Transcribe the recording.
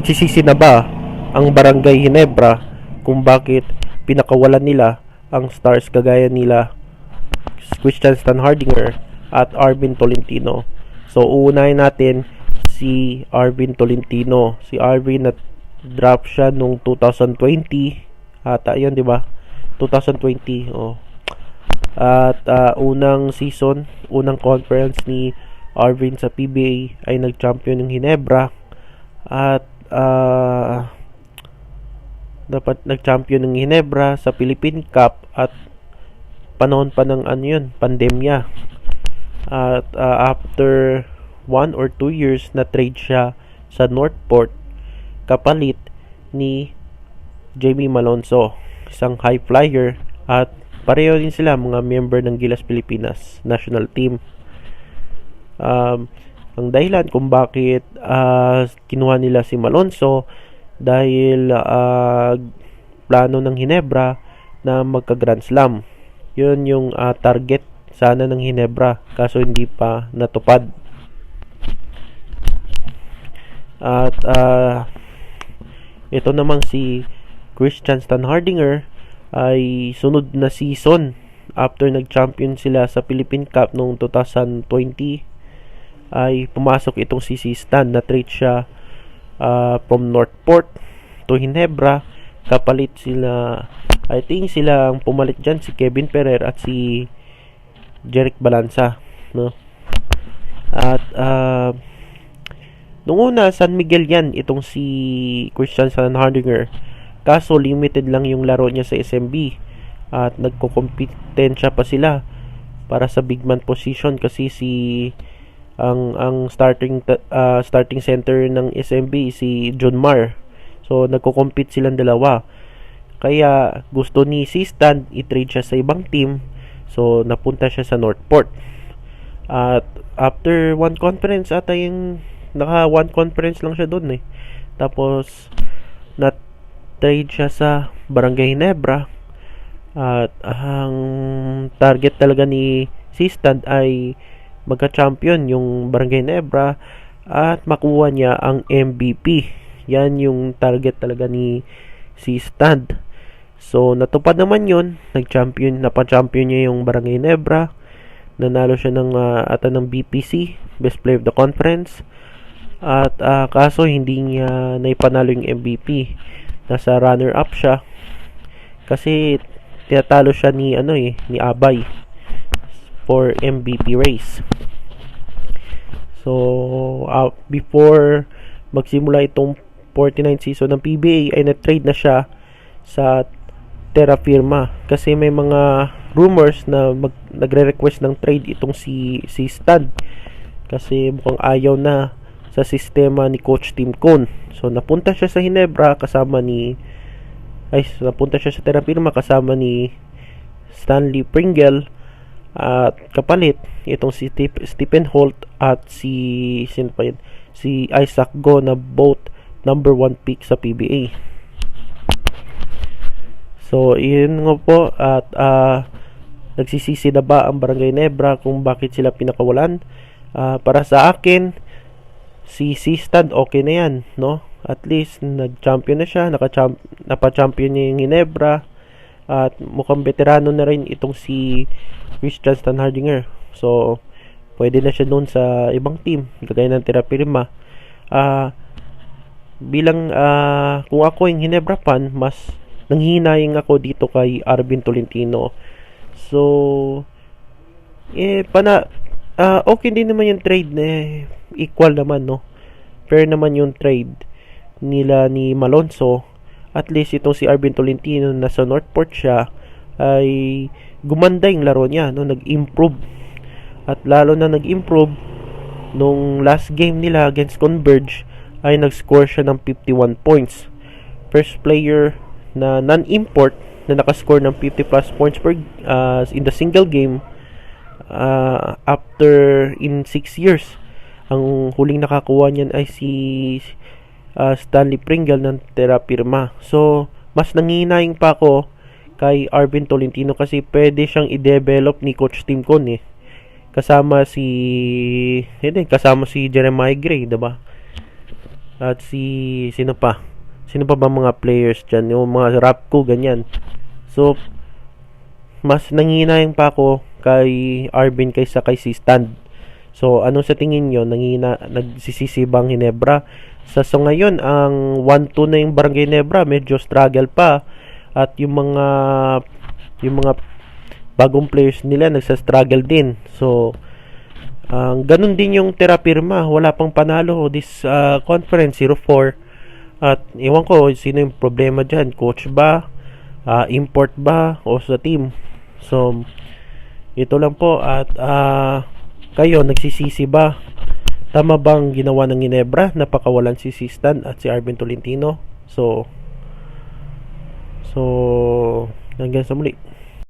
Nagsisisi na ba ang Barangay Ginebra kung bakit pinakawalan nila ang stars kagaya nila Christian Stanhardinger at Arvin Tolentino? So uunahin natin si Arvin Tolentino. Si Arvin na drop siya nung 2020 ata yun, di ba? 2020. At unang season, unang conference ni Arvin sa PBA ay nag-champion ng Ginebra at dapat nag-champion ng Ginebra sa Philippine Cup at panahon pa ng pandemya. At after 1 or 2 years na trade siya sa Northport kapalit ni Jamie Malonzo, isang high flyer, at pareho din sila mga member ng Gilas Pilipinas national team. Ang dahilan kung bakit kinuha nila si Malonzo dahil plano ng Ginebra na magka Grand Slam. Yun yung target sana ng Ginebra, kaso hindi pa natupad. At ito namang si Christian Stanhardinger ay sunod na season after nag-champion sila sa Philippine Cup noong 2020 ay pumasok itong si Stan. Na-trade siya from Northport to Ginebra. Kapalit sila, I think sila ang pumalit dyan, si Kevin Ferrer at si Jeric Balanza, no? At nung una San Miguel yan itong si Christian Stanhardinger, kaso limited lang yung laro niya sa SMB at nagko-competensya pa sila para sa big man position kasi ang starting center ng SMB si John Mar. So nagko-compete silang dalawa. Kaya gusto ni Stan i-trade siya sa ibang team. So napunta siya sa Northport. At after one conference ata yung one conference lang siya doon eh. Tapos na-trade siya sa Barangay Ginebra. At ang target talaga ni Stan ay magka-champion yung Barangay Ginebra at makuha niya ang MVP. Yan yung target talaga ni Stan. So natupad naman yun. Napa-champion niya yung Barangay Ginebra. Nanalo siya ng BPC, Best Player of the Conference. At kaso hindi niya naipanalo yung MVP. Nasa runner-up siya kasi tinatalo siya ni Abay for MVP race. So before magsimula itong 49th season ng PBA ay na-trade na siya sa Terra Firma kasi may mga rumors na nagre-request ng trade itong si Stan kasi mukhang ayaw na sa sistema ni Coach Tim Cone. So napunta siya sa Ginebra napunta siya sa Terra Firma kasama ni Stanley Pringle at kapalit itong si Stephen Holt at si Isaac Go na both number 1 pick sa PBA. So yun nga po. At nagsisisi na ba ang Barangay Ginebra kung bakit sila pinakawalan? Para sa akin, si Stan okay na yan, no? At least nag-champion na siya, napa-champion niya yung Ginebra at mukhang veterano na rin itong si Christian Stanhardinger. So pwede na siya doon sa ibang team kagaya ng Terra Firma. Kung ako yung Ginebra fan, mas nanghihinayang ako dito kay Arvin Tolentino. So okay din naman yung trade na equal naman, no? Fair naman yung trade nila ni Malonzo. At least itong si Arvin Tolentino na sa Northport siya ay gumanda yung laro niya, no? Nag-improve. At lalo na nag-improve nung last game nila against Converge ay nag-score siya ng 51 points. First player na non-import na nakascore ng 50 plus points in the single game after in 6 years. Ang huling nakakuha niyan ay si Stanley Pringle ng Terra Firma. So mas nanginayang pa ako kay Arvin Tolentino kasi pwede siyang i-develop ni Coach Tim Cone kasama si Jeremiah Gray, diba? At sino pa? Sino pa ba mga players dyan? Yung mga Rapco, ganyan. So, mas nangihinayang pa ako kay Arvin kaysa kay Stand. So, ano sa tingin nyo? Nagsisisi bang Ginebra? So ngayon, ang 1-2 na yung Barangay Ginebra, medyo struggle pa. At yung mga bagong players nila, nagsa-struggle din. So, ganun din yung Terapirma. Wala pang panalo this conference, 0-4. At iwan ko, sino yung problema dyan? Coach ba? Import ba? O sa team? So, ito lang po. At kayo, nagsisisi ba? Tama bang ginawa ng Ginebra? Napakawalan si Stan at si Arvin Tolentino. So hanggang sa muli.